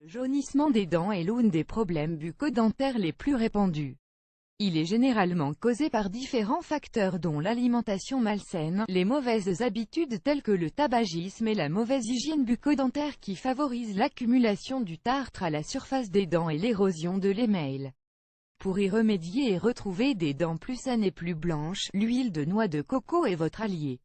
jaunissement des dents est l'un des problèmes bucco-dentaires les plus répandus. Il est généralement causé par différents facteurs dont l'alimentation malsaine, les mauvaises habitudes telles que le tabagisme et la mauvaise hygiène bucco-dentaire qui favorisent l'accumulation du tartre à la surface des dents et l'érosion de l'émail. Pour y remédier et retrouver des dents plus saines et plus blanches, l'huile de noix de coco est votre allié.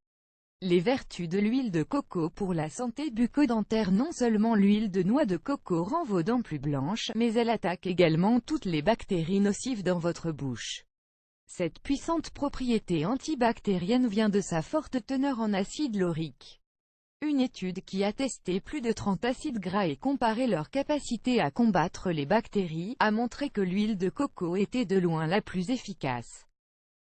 Les vertus de l'huile de coco pour la santé bucco-dentaire. Non seulement l'huile de noix de coco rend vos dents plus blanches, mais elle attaque également toutes les bactéries nocives dans votre bouche. Cette puissante propriété antibactérienne vient de sa forte teneur en acide laurique. Une étude qui a testé plus de 30 acides gras et comparé leur capacité à combattre les bactéries, a montré que l'huile de coco était de loin la plus efficace.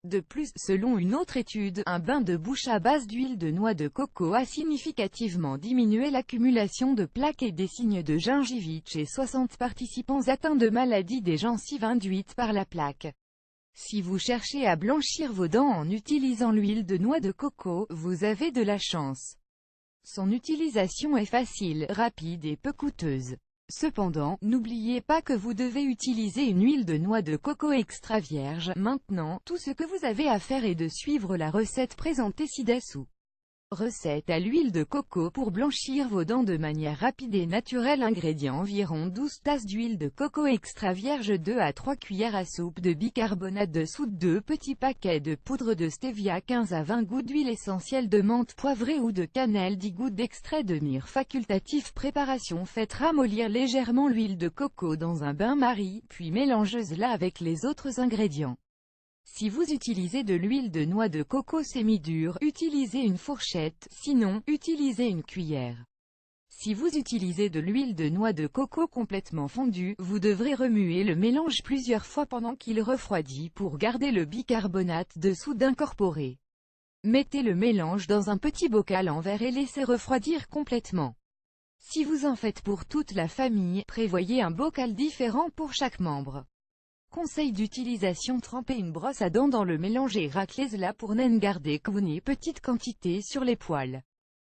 De plus, selon une autre étude, un bain de bouche à base d'huile de noix de coco a significativement diminué l'accumulation de plaques et des signes de gingivite chez 60 participants atteints de maladies des gencives induites par la plaque. Si vous cherchez à blanchir vos dents en utilisant l'huile de noix de coco, vous avez de la chance. Son utilisation est facile, rapide et peu coûteuse. Cependant, n'oubliez pas que vous devez utiliser une huile de noix de coco extra vierge. Maintenant, tout ce que vous avez à faire est de suivre la recette présentée ci-dessous. Recette à l'huile de coco pour blanchir vos dents de manière rapide et naturelle. Ingrédients: environ 12 tasses d'huile de coco extra vierge, 2 à 3 cuillères à soupe de bicarbonate de soude, 2 petits paquets de poudre de stevia, 15 à 20 gouttes d'huile essentielle de menthe poivrée ou de cannelle, 10 gouttes d'extrait de myrrhe facultatif. Préparation: faites ramollir légèrement l'huile de coco dans un bain-marie, puis mélangez-la avec les autres ingrédients. Si vous utilisez de l'huile de noix de coco semi-dure, utilisez une fourchette, sinon, utilisez une cuillère. Si vous utilisez de l'huile de noix de coco complètement fondue, vous devrez remuer le mélange plusieurs fois pendant qu'il refroidit pour garder le bicarbonate de soude incorporé. Mettez le mélange dans un petit bocal en verre et laissez refroidir complètement. Si vous en faites pour toute la famille, prévoyez un bocal différent pour chaque membre. Conseil d'utilisation: trempez une brosse à dents dans le mélange et raclez-la pour n'en garder qu'une petite quantité sur les poils.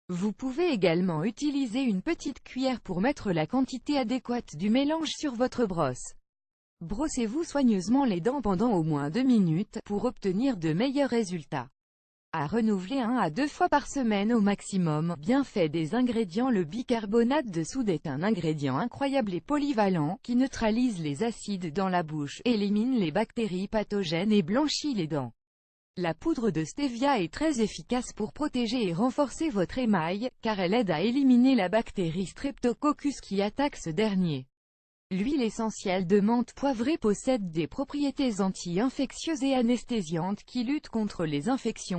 Vous pouvez également utiliser une petite cuillère pour mettre la quantité adéquate du mélange sur votre brosse. Brossez-vous soigneusement les dents pendant au moins 2 minutes, pour obtenir de meilleurs résultats. À renouveler 1 à 2 fois par semaine au maximum. Bienfait des ingrédients: le bicarbonate de soude est un ingrédient incroyable et polyvalent, qui neutralise les acides dans la bouche, élimine les bactéries pathogènes et blanchit les dents. La poudre de stevia est très efficace pour protéger et renforcer votre émail, car elle aide à éliminer la bactérie Streptococcus qui attaque ce dernier. L'huile essentielle de menthe poivrée possède des propriétés anti-infectieuses et anesthésiantes qui luttent contre les infections.